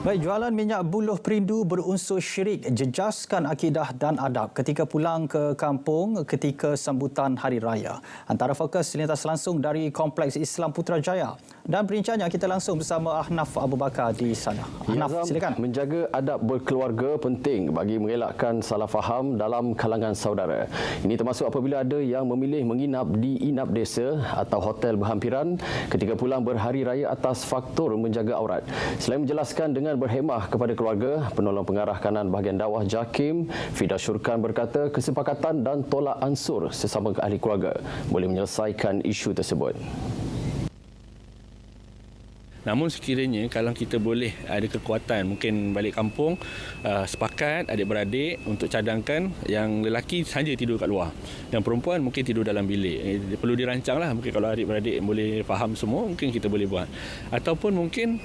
Baik, jualan minyak buluh perindu berunsur syirik, jejaskan akidah dan adab ketika pulang ke kampung ketika sambutan Hari Raya. Antara fokus lintas langsung dari Kompleks Islam Putrajaya. Dan perbincangannya kita langsung bersama Ahnaf Abu Bakar di sana. Ahnaf, silakan. Menjaga adab berkeluarga penting bagi mengelakkan salah faham dalam kalangan saudara. Ini termasuk apabila ada yang memilih menginap di inap desa atau hotel berhampiran ketika pulang berhari raya atas faktor menjaga aurat. Selain menjelaskan dengan berhemah kepada keluarga, penolong pengarah kanan bahagian dakwah JAKIM, Fida Syurkan berkata kesepakatan dan tolak ansur sesama ahli keluarga boleh menyelesaikan isu tersebut. Namun sekiranya kalau kita boleh ada kekuatan, mungkin balik kampung, sepakat adik-beradik untuk cadangkan yang lelaki saja tidur kat luar. Yang perempuan mungkin tidur dalam bilik. Perlu dirancanglah, mungkin kalau adik-beradik boleh faham semua, mungkin kita boleh buat. Ataupun mungkin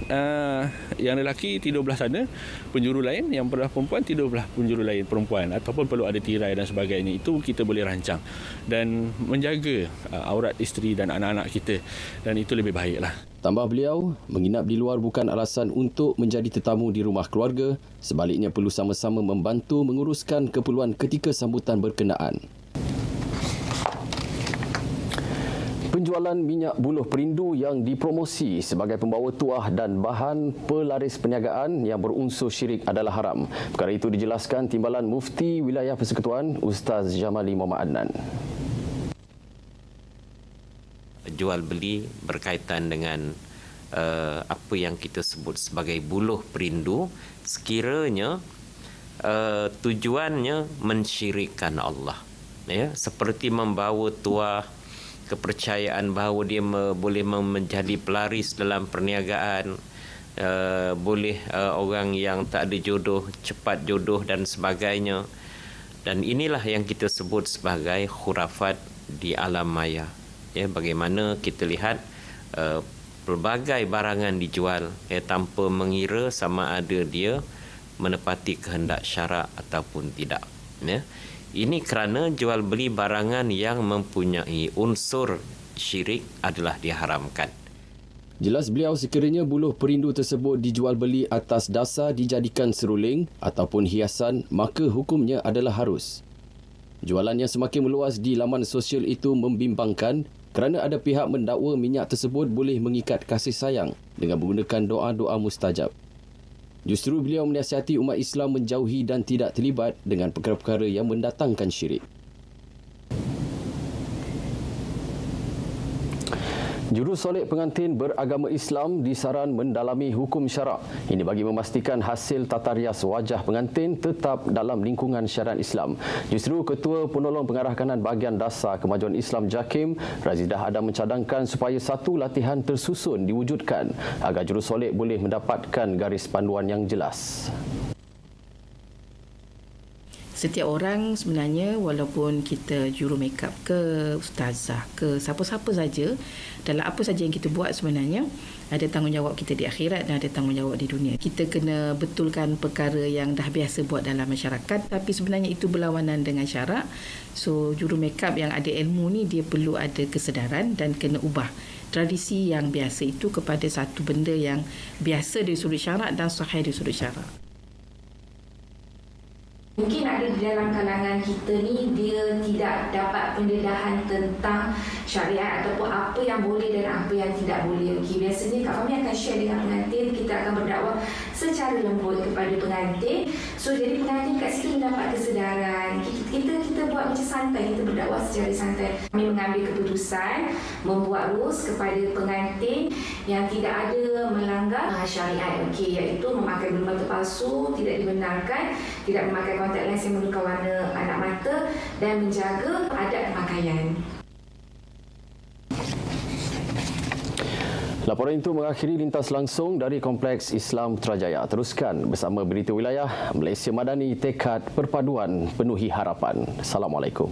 yang lelaki tidur belah sana, penjuru lain, yang belah perempuan tidur belah penjuru lain perempuan. Ataupun perlu ada tirai dan sebagainya. Itu kita boleh rancang. Dan menjaga aurat isteri dan anak-anak kita. Dan itu lebih baiklah. Tambah beliau, menginap di luar bukan alasan untuk menjadi tetamu di rumah keluarga, sebaliknya perlu sama-sama membantu menguruskan keperluan ketika sambutan berkenaan. Penjualan minyak buluh perindu yang dipromosi sebagai pembawa tuah dan bahan pelaris perniagaan yang berunsur syirik adalah haram. Perkara itu dijelaskan Timbalan Mufti Wilayah Persekutuan Ustaz Jamali Muhammad Adnan. Jual beli berkaitan dengan apa yang kita sebut sebagai buluh perindu, sekiranya tujuannya mensyirikkan Allah, ya, seperti membawa tuah, kepercayaan bahawa dia boleh menjadi pelaris dalam perniagaan, boleh orang yang tak ada jodoh cepat jodoh dan sebagainya. Dan inilah yang kita sebut sebagai khurafat di alam maya. Ya, bagaimana kita lihat pelbagai barangan dijual tanpa mengira sama ada dia menepati kehendak syarak ataupun tidak. Ya. Ini kerana jual beli barangan yang mempunyai unsur syirik adalah diharamkan. Jelas beliau, sekiranya buluh perindu tersebut dijual beli atas dasar dijadikan seruling ataupun hiasan, maka hukumnya adalah harus. Jualan yang semakin meluas di laman sosial itu membimbangkan kerana ada pihak mendakwa minyak tersebut boleh mengikat kasih sayang dengan menggunakan doa-doa mustajab. Justru beliau menasihati umat Islam menjauhi dan tidak terlibat dengan perkara-perkara yang mendatangkan syirik. Jurusolek pengantin beragama Islam disaran mendalami hukum syarak. Ini bagi memastikan hasil tata rias wajah pengantin tetap dalam lingkungan syariat Islam. Justru Ketua Penolong Pengarah Kanan Bahagian Dasar Kemajuan Islam JAKIM, Razidah Adam mencadangkan supaya satu latihan tersusun diwujudkan agar jurusolek boleh mendapatkan garis panduan yang jelas. Setiap orang sebenarnya, walaupun kita juru makeup ke ustazah ke siapa-siapa saja, dalam apa saja yang kita buat sebenarnya ada tanggungjawab kita di akhirat dan ada tanggungjawab di dunia. Kita kena betulkan perkara yang dah biasa buat dalam masyarakat, tapi sebenarnya itu berlawanan dengan syarak. So juru makeup yang ada ilmu ni, dia perlu ada kesedaran dan kena ubah tradisi yang biasa itu kepada satu benda yang biasa dari sudut syarak dan sahih dari sudut syarak. Mungkin ada di dalam kalangan kita ni, dia tidak dapat pendedahan tentang syariat ataupun apa yang boleh dan apa yang tidak boleh. Okey, biasanya Kak Fahmi akan share dengan pengantin, kita akan berdakwah secara lembut kepada pengantin. So jadi pengantin kat situ mendapat kesedaran. Kita buat macam santai, kita berdakwah secara santai. Kami mengambil keputusan membuat rules kepada pengantin yang tidak ada melanggar syariat. Okey, iaitu memakai bulu mata palsu tidak dibenarkan, tidak memakai kontak lens yang menukar warna anak mata dan menjaga adab pemakaian. Laporan itu mengakhiri lintas langsung dari Kompleks Islam Putrajaya. Teruskan bersama Berita Wilayah. Malaysia Madani, tekad perpaduan penuhi harapan. Assalamualaikum.